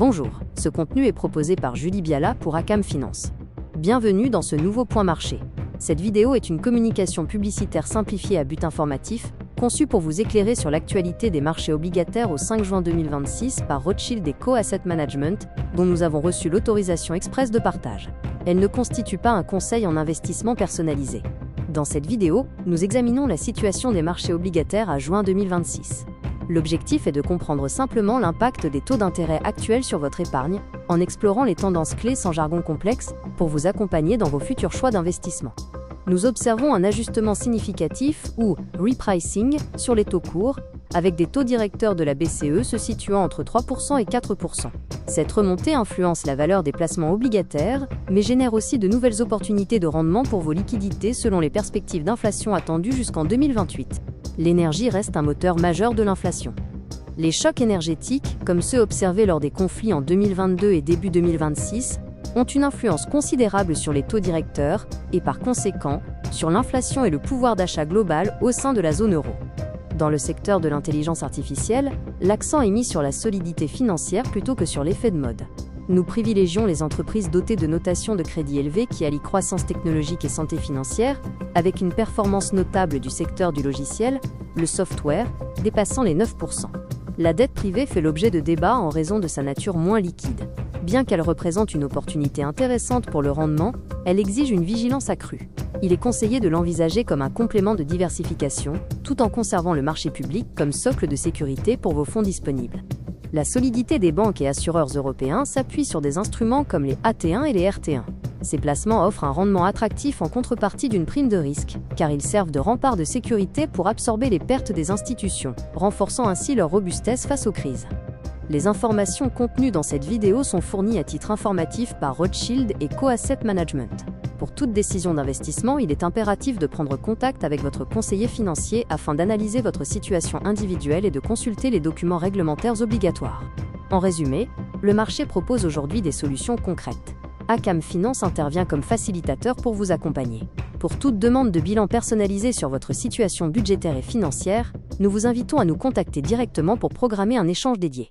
Bonjour, ce contenu est proposé par Julie Biala pour Akam Finance. Bienvenue dans ce nouveau point marché. Cette vidéo est une communication publicitaire simplifiée à but informatif, conçue pour vous éclairer sur l'actualité des marchés obligataires au 5 juin 2026 par Rothschild & Co Asset Management, dont nous avons reçu l'autorisation express de partage. Elle ne constitue pas un conseil en investissement personnalisé. Dans cette vidéo, nous examinons la situation des marchés obligataires à juin 2026. L'objectif est de comprendre simplement l'impact des taux d'intérêt actuels sur votre épargne, en explorant les tendances clés sans jargon complexe, pour vous accompagner dans vos futurs choix d'investissement. Nous observons un ajustement significatif, ou repricing, sur les taux courts, avec des taux directeurs de la BCE se situant entre 3% et 4%. Cette remontée influence la valeur des placements obligataires, mais génère aussi de nouvelles opportunités de rendement pour vos liquidités selon les perspectives d'inflation attendues jusqu'en 2028. L'énergie reste un moteur majeur de l'inflation. Les chocs énergétiques, comme ceux observés lors des conflits en 2022 et début 2026, ont une influence considérable sur les taux directeurs et par conséquent, sur l'inflation et le pouvoir d'achat global au sein de la zone euro. Dans le secteur de l'intelligence artificielle, l'accent est mis sur la solidité financière plutôt que sur l'effet de mode. Nous privilégions les entreprises dotées de notations de crédit élevées qui allient croissance technologique et santé financière, avec une performance notable du secteur du logiciel, le software, dépassant les 9%. La dette privée fait l'objet de débats en raison de sa nature moins liquide. Bien qu'elle représente une opportunité intéressante pour le rendement, elle exige une vigilance accrue. Il est conseillé de l'envisager comme un complément de diversification, tout en conservant le marché public comme socle de sécurité pour vos fonds disponibles. La solidité des banques et assureurs européens s'appuie sur des instruments comme les AT1 et les RT1. Ces placements offrent un rendement attractif en contrepartie d'une prime de risque, car ils servent de rempart de sécurité pour absorber les pertes des institutions, renforçant ainsi leur robustesse face aux crises. Les informations contenues dans cette vidéo sont fournies à titre informatif par Rothschild & Co Asset Management. Pour toute décision d'investissement, il est impératif de prendre contact avec votre conseiller financier afin d'analyser votre situation individuelle et de consulter les documents réglementaires obligatoires. En résumé, le marché propose aujourd'hui des solutions concrètes. Akam Finance intervient comme facilitateur pour vous accompagner. Pour toute demande de bilan personnalisé sur votre situation budgétaire et financière, nous vous invitons à nous contacter directement pour programmer un échange dédié.